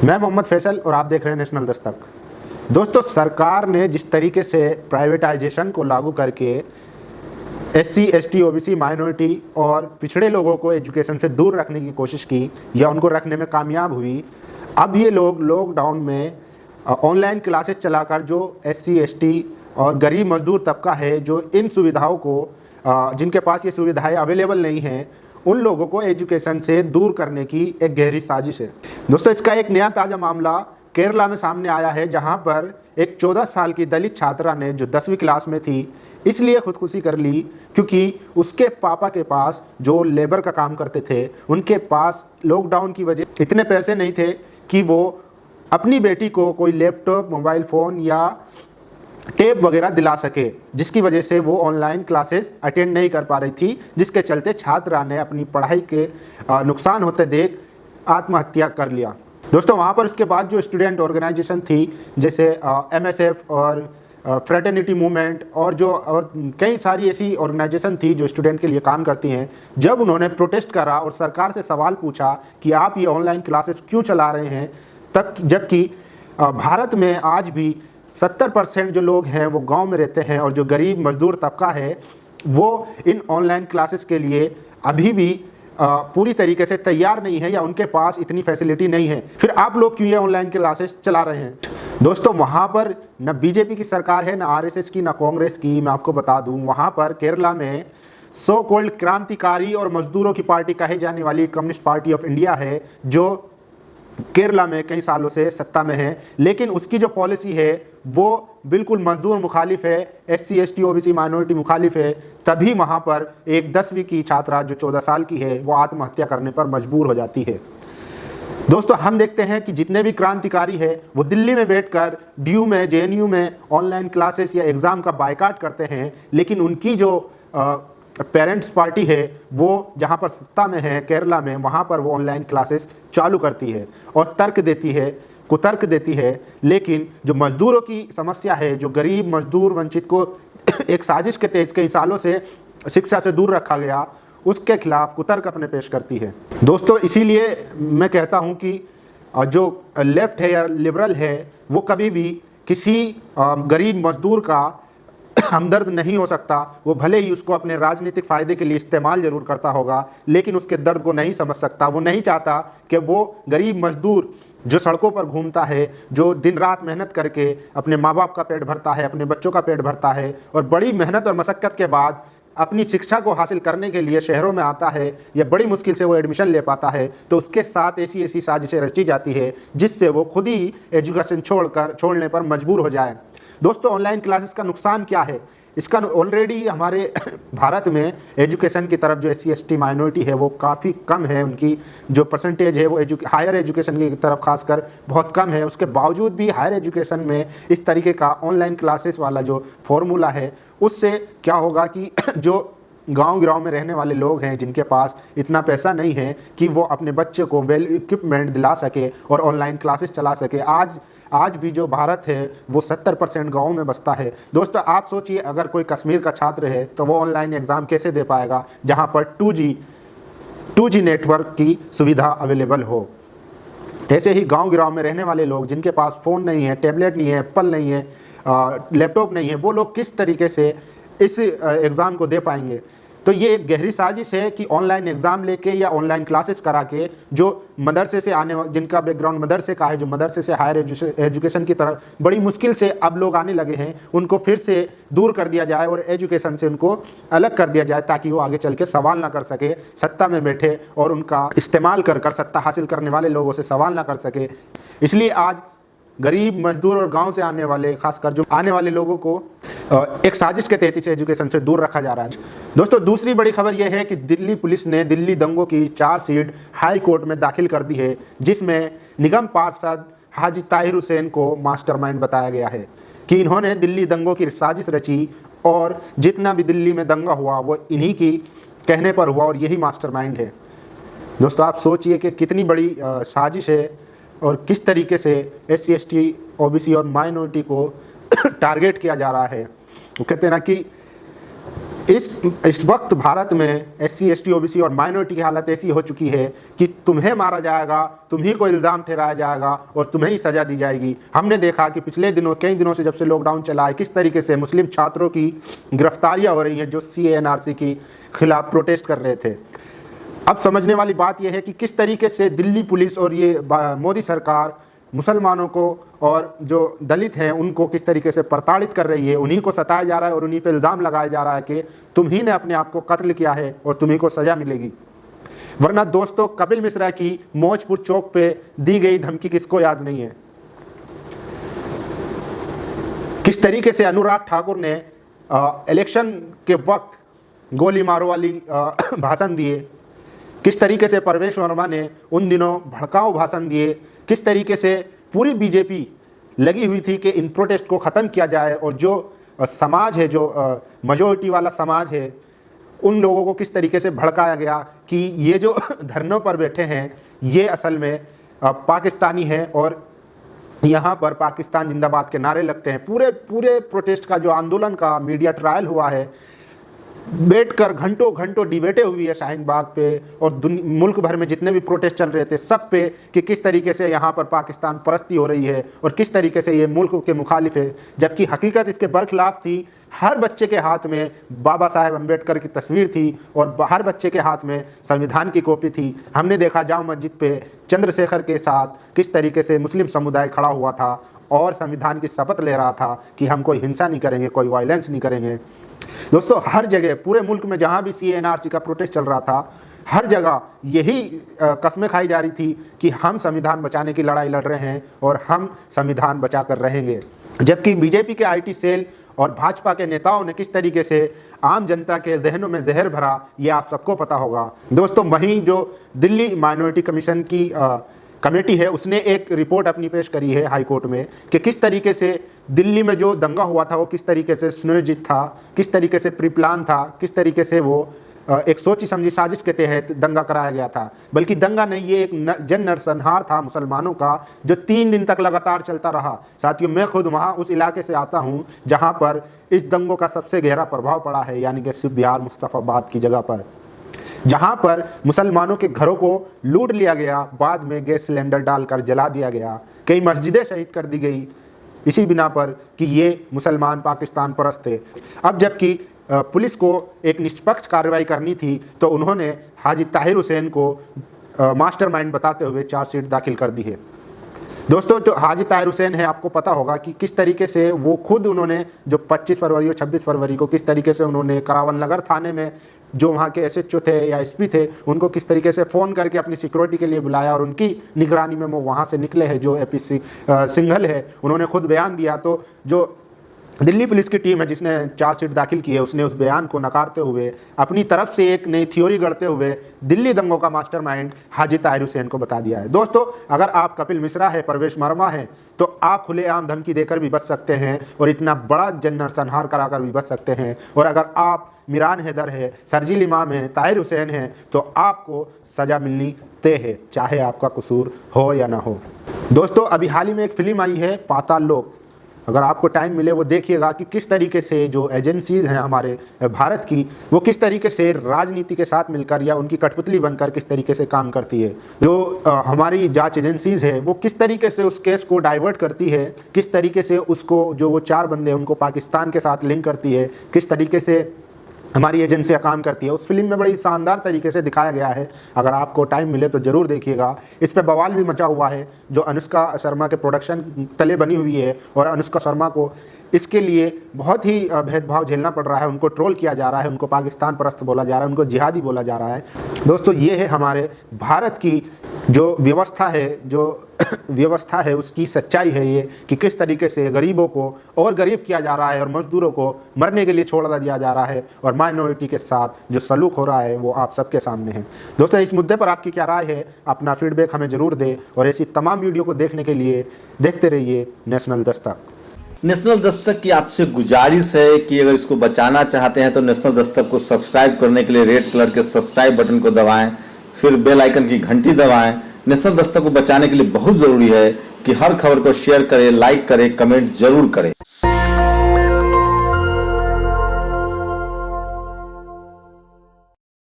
मैं मोहम्मद फैसल और आप देख रहे हैं नेशनल दस्तक। दोस्तों, सरकार ने जिस तरीके से प्राइवेटाइजेशन को लागू करके एससी, एसटी, ओबीसी, माइनॉरिटी और पिछड़े लोगों को एजुकेशन से दूर रखने की कोशिश की या उनको रखने में कामयाब हुई, अब ये लोग लॉकडाउन में ऑनलाइन क्लासेस चलाकर जो एससी, एसटी और गरीब मजदूर तबका है जो इन सुविधाओं को जिनके पास ये सुविधाएं अवेलेबल नहीं हैं, उन लोगों को एजुकेशन से दूर करने की एक गहरी साजिश है। दोस्तों, इसका एक नया ताज़ा मामला केरला में सामने आया है, जहां पर एक 14 साल की दलित छात्रा ने जो 10वीं क्लास में थी इसलिए खुदकुशी कर ली क्योंकि उसके पापा के पास जो लेबर का काम करते थे, उनके पास लॉकडाउन की वजह इतने पैसे नहीं थे कि वो अपनी बेटी को कोई लैपटॉप, मोबाइल फ़ोन या टेप वगैरह दिला सके, जिसकी वजह से वो ऑनलाइन क्लासेस अटेंड नहीं कर पा रही थी, जिसके चलते छात्रा ने अपनी पढ़ाई के नुकसान होते देख आत्महत्या कर लिया। दोस्तों, वहाँ पर उसके बाद जो स्टूडेंट ऑर्गेनाइजेशन थी, जैसे एमएसएफ और फ्रेटर्निटी मूवमेंट और कई सारी ऐसी ऑर्गेनाइजेशन थी जो स्टूडेंट के लिए काम करती हैं, जब उन्होंने प्रोटेस्ट करा और सरकार से सवाल पूछा कि आप ये ऑनलाइन क्लासेस क्यों चला रहे हैं, तब जबकि भारत में आज भी 70% जो लोग हैं वो गांव में रहते हैं और जो गरीब मजदूर तबका है वो इन ऑनलाइन क्लासेस के लिए अभी भी पूरी तरीके से तैयार नहीं है या उनके पास इतनी फैसिलिटी नहीं है। फिर आप लोग क्यों ये ऑनलाइन क्लासेस चला रहे हैं? दोस्तों, वहाँ पर न बीजेपी की सरकार है, न आरएसएस की, न कांग्रेस की। मैं आपको बता दूँ, वहाँ पर केरला में सो कॉल्ड क्रांतिकारी और मजदूरों की पार्टी कही जाने वाली कम्युनिस्ट पार्टी ऑफ इंडिया है, जो केरला में कई सालों से सत्ता में है, लेकिन उसकी जो पॉलिसी है वो बिल्कुल मजदूर मुखालिफ है, एससी, एसटी, ओबीसी, माइनॉरिटी मुखालिफ है। तभी वहाँ पर एक 10वीं की छात्रा जो 14 साल की है वो आत्महत्या करने पर मजबूर हो जाती है। दोस्तों, हम देखते हैं कि जितने भी क्रांतिकारी है वो दिल्ली में बैठकर डीयू में, जेएनयू में ऑनलाइन क्लासेस या एग्ज़ाम का बायकाट करते हैं, लेकिन उनकी जो पेरेंट्स पार्टी है वो जहाँ पर सत्ता में है केरला में, वहाँ पर वो ऑनलाइन क्लासेस चालू करती है और तर्क देती है, कुतर्क देती है। लेकिन जो मजदूरों की समस्या है, जो गरीब मजदूर वंचित को एक साजिश के तहत कई सालों से शिक्षा से दूर रखा गया, उसके खिलाफ कुतर्क अपने पेश करती है। दोस्तों, इसीलिए मैं कहता हूँ कि जो लेफ्ट है या लिबरल है वो कभी भी किसी गरीब मजदूर का हमदर्द नहीं हो सकता। वो भले ही उसको अपने राजनीतिक फ़ायदे के लिए इस्तेमाल ज़रूर करता होगा, लेकिन उसके दर्द को नहीं समझ सकता। वो नहीं चाहता कि वो गरीब मजदूर जो सड़कों पर घूमता है, जो दिन रात मेहनत करके अपने माँ बाप का पेट भरता है, अपने बच्चों का पेट भरता है और बड़ी मेहनत और मशक्क़त के बाद अपनी शिक्षा को हासिल करने के लिए शहरों में आता है या बड़ी मुश्किल से वो एडमिशन ले पाता है, तो उसके साथ ऐसी ऐसी साजिशें रची जाती है जिससे वो खुद ही एजुकेशन छोड़ने पर मजबूर हो जाए। दोस्तों, ऑनलाइन क्लासेस का नुकसान क्या है? इसका ऑलरेडी हमारे भारत में एजुकेशन की तरफ जो एससी, एसटी, माइनॉरिटी है वो काफ़ी कम है, उनकी जो परसेंटेज है वो हायर एजुकेशन की तरफ खासकर बहुत कम है। उसके बावजूद भी हायर एजुकेशन में इस तरीके का ऑनलाइन क्लासेस वाला जो फॉर्मूला है, उससे क्या होगा कि जो गांव में रहने वाले लोग हैं जिनके पास इतना पैसा नहीं है कि वो अपने बच्चे को वेल इक्विपमेंट दिला सके और ऑनलाइन क्लासेस चला सके। आज भी जो भारत है वो 70% गाँव में बसता है। दोस्तों, आप सोचिए, अगर कोई कश्मीर का छात्र है तो वो ऑनलाइन एग्ज़ाम कैसे दे पाएगा जहाँ पर 2G नेटवर्क की सुविधा अवेलेबल हो। ऐसे ही गांव में रहने वाले लोग जिनके पास फ़ोन नहीं है, टैबलेट नहीं है, एप्पल नहीं है, लैपटॉप नहीं है, वो लोग किस तरीके से इस एग्ज़ाम को दे पाएंगे? तो ये एक गहरी साजिश है कि ऑनलाइन एग्ज़ाम लेके या ऑनलाइन क्लासेस करा के जो मदरसे से आने वाले, जिनका बैकग्राउंड मदरसे का है, जो मदरसे से हायर एजुकेशन की तरफ बड़ी मुश्किल से अब लोग आने लगे हैं, उनको फिर से दूर कर दिया जाए और एजुकेशन से उनको अलग कर दिया जाए ताकि वो आगे चल के सवाल ना कर सके सत्ता में बैठे और उनका इस्तेमाल कर सत्ता हासिल करने वाले लोगों से सवाल ना कर सके। इसलिए आज गरीब मजदूर और गांव से आने वाले, खासकर जो आने वाले लोगों को एक साजिश के तहत इस एजुकेशन से दूर रखा जा रहा है। दोस्तों, दूसरी बड़ी खबर यह है कि दिल्ली पुलिस ने दिल्ली दंगों की चार्जशीट हाई कोर्ट में दाखिल कर दी है, जिसमें निगम पार्षद हाजी ताहिर हुसैन को मास्टरमाइंड बताया गया है कि इन्होंने दिल्ली दंगों की साजिश रची और जितना भी दिल्ली में दंगा हुआ वो इन्हीं की कहने पर हुआ और यही मास्टरमाइंड है। दोस्तों, आप सोचिए कि कितनी बड़ी साजिश है और किस तरीके से एससी, एसटी, ओबीसी और माइनॉरिटी को टारगेट किया जा रहा है। वो कहते हैं ना कि इस वक्त भारत में SC ST OBC और माइनॉरिटी की हालत ऐसी हो चुकी है कि तुम्हें मारा जाएगा, तुम्ही को इल्ज़ाम ठहराया जाएगा और तुम्हें ही सज़ा दी जाएगी। हमने देखा कि पिछले दिनों कई दिनों से जब से लॉकडाउन चला है किस तरीके से मुस्लिम छात्रों की गिरफ्तारियां हो रही हैं जो CAA NRC के खिलाफ प्रोटेस्ट कर रहे थे। अब समझने वाली बात यह है कि किस तरीके से दिल्ली पुलिस और ये मोदी सरकार मुसलमानों को और जो दलित हैं उनको किस तरीके से प्रताड़ित कर रही है, उन्हीं को सताया जा रहा है और उन्हीं पे इल्ज़ाम लगाया जा रहा है कि तुम ही ने अपने आप को कत्ल किया है और तुम्हीं को सज़ा मिलेगी। वरना दोस्तों, कपिल मिश्रा की मौजपुर चौक पे दी गई धमकी किसको याद नहीं है। किस तरीके से अनुराग ठाकुर ने इलेक्शन के वक्त गोली मारो वाली भाषण दिए, किस तरीके से परवेश वर्मा ने उन दिनों भड़काऊ भाषण दिए, किस तरीके से पूरी BJP लगी हुई थी कि इन प्रोटेस्ट को ख़त्म किया जाए और जो समाज है, जो मेजॉरिटी वाला समाज है, उन लोगों को किस तरीके से भड़काया गया कि ये जो धरनों पर बैठे हैं ये असल में पाकिस्तानी हैं और यहाँ पर पाकिस्तान जिंदाबाद के नारे लगते हैं। पूरे प्रोटेस्ट का जो आंदोलन का मीडिया ट्रायल हुआ है, बैठकर घंटों घंटों डिबेटें हुई है शाहीन बाग पे और मुल्क भर में जितने भी प्रोटेस्ट चल रहे थे सब पे कि किस तरीके से यहाँ पर पाकिस्तान परस्ती हो रही है और किस तरीके से ये मुल्क के मुखालिफ है, जबकि हकीकत इसके बरखिलाफ़ थी। हर बच्चे के हाथ में बाबा साहेब अम्बेडकर की तस्वीर थी और हर बच्चे के हाथ में संविधान की कॉपी थी। हमने देखा जामा मस्जिद पे चंद्रशेखर के साथ किस तरीके से मुस्लिम समुदाय खड़ा हुआ था और संविधान की शपथ ले रहा था कि हम कोई हिंसा नहीं करेंगे, कोई वायलेंस नहीं करेंगे। दोस्तों, हर जगह पूरे मुल्क में जहां भी CAA NRC का प्रोटेस्ट चल रहा था, हर जगह यही कस्में खाई जा रही थी कि हम संविधान बचाने की लड़ाई लड़ रहे हैं और हम संविधान बचा कर रहेंगे। जबकि BJP के IT सेल और भाजपा के नेताओं ने किस तरीके से आम जनता के जहनों में जहर भरा, ये आप सबको पता होगा। दोस्तों, वहीं जो दिल्ली माइनॉरिटी कमीशन की कमेटी है उसने एक रिपोर्ट अपनी पेश करी है हाई कोर्ट में कि किस तरीके से दिल्ली में जो दंगा हुआ था वो किस तरीके से सुनियोजित था, किस तरीके से प्री प्लान था, किस तरीके से वो एक सोची समझी साजिश के तहत दंगा कराया गया था। बल्कि दंगा नहीं, ये एक जन नरसंहार था मुसलमानों का जो 3 दिन तक लगातार चलता रहा। साथियों, मैं खुद वहाँ उस इलाके से आता हूँ जहाँ पर इस दंगों का सबसे गहरा प्रभाव पड़ा है, यानी कि सिर्फ बिहार मुस्तफ़ाबाद की जगह पर, जहां पर मुसलमानों के घरों को लूट लिया गया, बाद में गैस सिलेंडर डालकर जला दिया गया, कई मस्जिदें शहीद कर दी गई इसी बिना पर कि ये मुसलमान पाकिस्तान परस्त थे। अब जबकि पुलिस को एक निष्पक्ष कार्रवाई करनी थी तो उन्होंने हाजी ताहिर हुसैन को मास्टरमाइंड बताते हुए चार्जशीट दाखिल कर दी है। दोस्तों, जो हाजी ताहिर हुसैन है, आपको पता होगा कि किस तरीके से वो खुद उन्होंने जो 25 फरवरी और 26 फरवरी को किस तरीके से उन्होंने करावल नगर थाने में जो वहाँ के SHO थे या SP थे उनको किस तरीके से फ़ोन करके अपनी सिक्योरिटी के लिए बुलाया और उनकी निगरानी में वो वहाँ से निकले हैं। जो AP सिंघल है उन्होंने खुद बयान दिया। तो जो दिल्ली पुलिस की टीम है जिसने चार्जशीट दाखिल की है उसने उस बयान को नकारते हुए अपनी तरफ से एक नई थ्योरी गढ़ते हुए दिल्ली दंगों का मास्टरमाइंड हाजी ताहिर हुसैन को बता दिया है। दोस्तों, अगर आप कपिल मिश्रा है, परवेश वर्मा है, तो आप खुलेआम धमकी देकर भी बच सकते हैं और इतना बड़ा जन नरसंहार कराकर भी बच सकते हैं। और अगर आप मिरान हैदर है, शर्जील इमाम है, ताहिर हुसैन है, तो आपको सज़ा मिलनी तय है, चाहे आपका कसूर हो या ना हो। दोस्तों, अभी हाल ही में एक फिल्म आई है पाताल लोक, अगर आपको टाइम मिले वो देखिएगा कि किस तरीके से जो एजेंसीज़ हैं हमारे भारत की, वो किस तरीके से राजनीति के साथ मिलकर या उनकी कठपुतली बनकर किस तरीके से काम करती है। जो हमारी जांच एजेंसीज़ है वो किस तरीके से उस केस को डाइवर्ट करती है, किस तरीके से उसको जो वो 4 बंदे हैं उनको पाकिस्तान के साथ लिंक करती है, किस तरीके से हमारी एजेंसियाँ काम करती है, उस फिल्म में बड़ी शानदार तरीके से दिखाया गया है। अगर आपको टाइम मिले तो ज़रूर देखिएगा। इस पे बवाल भी मचा हुआ है जो अनुष्का शर्मा के प्रोडक्शन तले बनी हुई है और अनुष्का शर्मा को इसके लिए बहुत ही भेदभाव झेलना पड़ रहा है, उनको ट्रोल किया जा रहा है, उनको पाकिस्तान परस्त बोला जा रहा है, उनको जिहादी बोला जा रहा है। दोस्तों, ये है हमारे भारत की जो व्यवस्था है उसकी सच्चाई है ये कि किस तरीके से गरीबों को और गरीब किया जा रहा है और मजदूरों को मरने के लिए छोड़ दिया जा रहा है और माइनॉरिटी के साथ जो सलूक हो रहा है वो आप सबके सामने है। दोस्तों, इस मुद्दे पर आपकी क्या राय है? अपना फीडबैक हमें ज़रूर दें और ऐसी तमाम वीडियो को देखने के लिए देखते रहिए नेशनल दस्तक। नेशनल दस्तक की आपसे गुजारिश है कि अगर इसको बचाना चाहते हैं तो नेशनल दस्तक को सब्सक्राइब करने के लिए रेड कलर के सब्सक्राइब बटन को दबाएं, फिर बेल आइकन की घंटी दबाएं। नेशनल दस्तक को बचाने के लिए बहुत ज़रूरी है कि हर खबर को शेयर करें, लाइक करें, कमेंट जरूर करें।